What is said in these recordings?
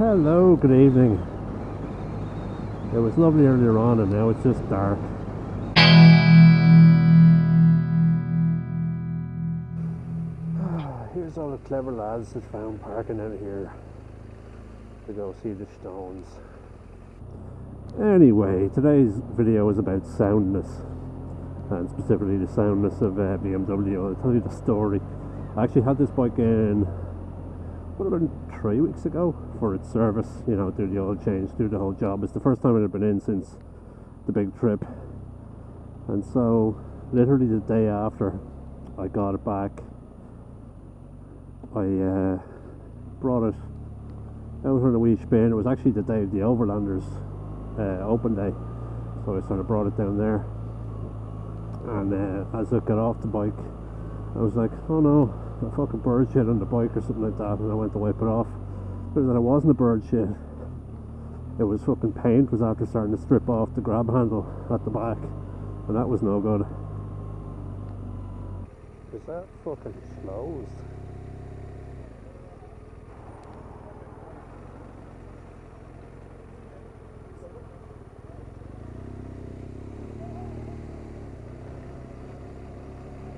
Hello, good evening. It was lovely earlier on and now it's just dark. Here's all the clever lads that found parking out here to go see the stones. Anyway, today's video is about soundness, and specifically the soundness of BMW. I'll tell you the story. I actually had this bike in, what, about 3 weeks ago for its service, you know, do the oil change, do the whole job. It's the first time I'd been in since the big trip, and so literally the day after I got it back, I brought it out on a wee spin. It was actually the day of the Overlanders open day, so I sort of brought it down there, and as I got off the bike I was like, oh no, a fucking bird shit on the bike or something like that, and I went to wipe it off. But that it wasn't a bird shit, it was fucking paint was after starting to strip off the grab handle at the back, and that was no good. Is that fucking closed?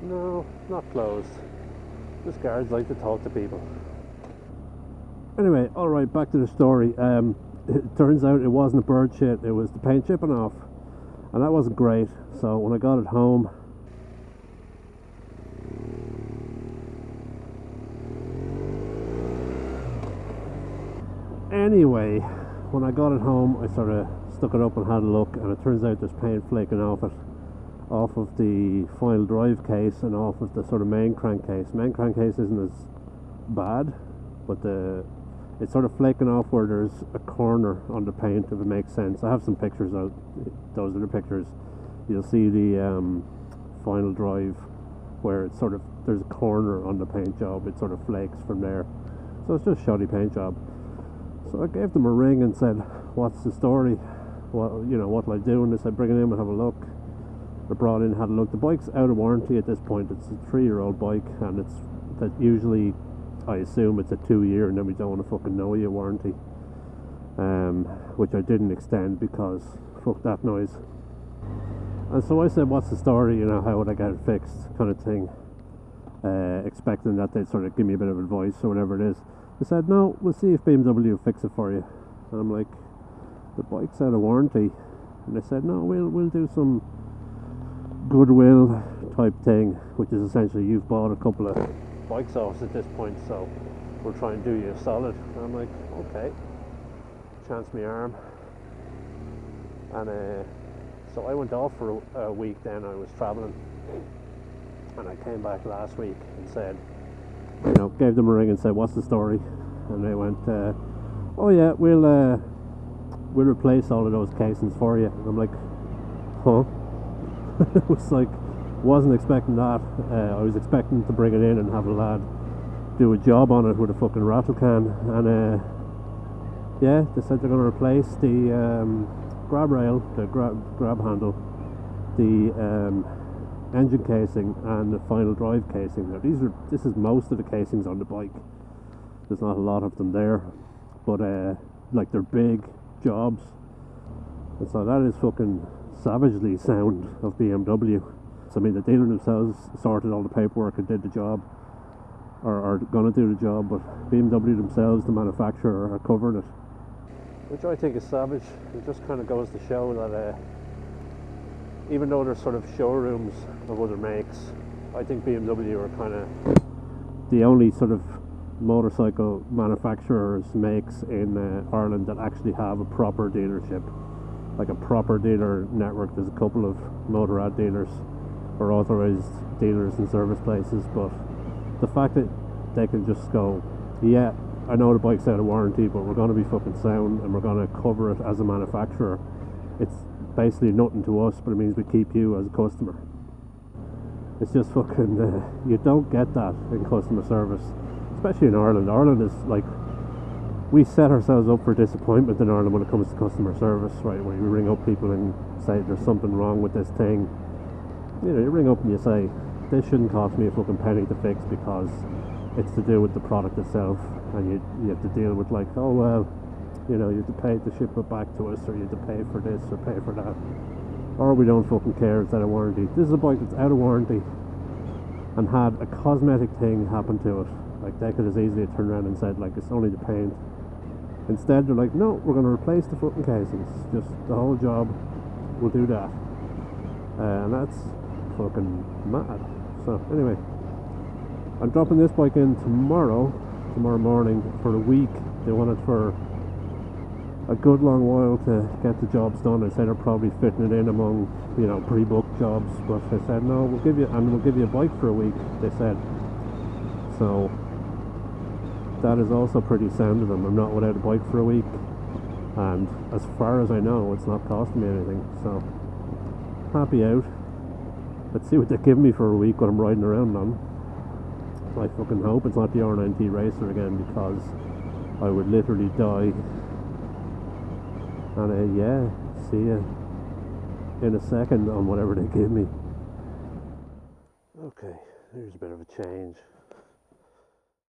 No, not closed. This guards like to talk to people. Anyway, alright, back to the story. It turns out it wasn't a bird shit, it was the paint chipping off, and that wasn't great. So when I got it home, anyway, when I got it home, I sort of stuck it up and had a look, and it turns out there's paint flaking off it, off of the final drive case and off of the sort of main crankcase. Main crankcase isn't as bad, but it's sort of flaking off where there's a corner on the paint, if it makes sense. I have some pictures out. Those are the pictures. You'll see the final drive where it's sort of, there's a corner on the paint job. It sort of flakes from there. So it's just a shoddy paint job. So I gave them a ring and said, what's the story? Well, you know, what'll I do? And they said, bring it in and have a look. I brought in, had a look. The bike's out of warranty at this point. It's a 3-year-old bike, and it's that usually, I assume it's a 2-year, and then we don't want to fucking know your warranty, which I didn't extend because fuck that noise. And so I said, what's the story, you know, how would I get it fixed, kind of thing, expecting that they'd sort of give me a bit of advice or whatever it is. They said, no, we'll see if BMW will fix it for you. And I'm like, the bike's out of warranty. And they said, no, we'll do some goodwill type thing, which is essentially you've bought a couple of bikes off us at this point, so we'll try and do you a solid. And I'm like, okay, chance me arm. And so I went off for a week. Then I was travelling, and I came back last week and said, you know, gave them a ring and said, what's the story? And they went, oh yeah, we'll replace all of those casings for you. And I'm like, huh? It was like, wasn't expecting that. I was expecting to bring it in and have a lad do a job on it with a fucking rattle can, and yeah, they said they're going to replace the grab rail, the grab handle, the engine casing, and the final drive casing. Now this is most of the casings on the bike. There's not a lot of them there, but like, they're big jobs, and so that is fucking savagely sound of BMW. So I mean, the dealer themselves sorted all the paperwork and did the job, or are going to do the job, but BMW themselves, the manufacturer, are covering it, which I think is savage. It just kind of goes to show that even though there's sort of showrooms of other makes, I think BMW are kind of the only sort of motorcycle manufacturers makes in Ireland that actually have a proper dealership, like a proper dealer network. There's a couple of Motorrad dealers or authorized dealers and service places, but the fact that they can just go, yeah, I know the bike's out of warranty, but we're going to be fucking sound and we're going to cover it as a manufacturer. It's basically nothing to us, but it means we keep you as a customer. It's just fucking you don't get that in customer service, especially in Ireland. Ireland is like, we set ourselves up for disappointment in Ireland when it comes to customer service, right? Where you ring up people and say there's something wrong with this thing. You know, you ring up and you say, this shouldn't cost me a fucking penny to fix because it's to do with the product itself, and you have to deal with like, oh well, You know, you have to pay to ship it back to us, or you have to pay for this or pay for that, or we don't fucking care, it's out of warranty. This is a bike that's out of warranty and had a cosmetic thing happen to it. Like, they could as easily have turned around and said, like, it's only the paint. Instead, they're like, no, we're going to replace the fucking casings. Just the whole job, we'll do that. And that's fucking mad. So, anyway, I'm dropping this bike in tomorrow morning for a week. They want it for a good long while to get the jobs done. I said they're probably fitting it in among, you know, pre-booked jobs, but they said, no, we'll give you a bike for a week, they said. So, that is also pretty sound of them. I'm not without a bike for a week, and as far as I know, it's not costing me anything, so happy out. Let's see what they give me for a week when I'm riding around on. I fucking hope it's not the R9T Racer again, because I would literally die. And yeah, see ya in a second on whatever they give me. Okay, here's a bit of a change.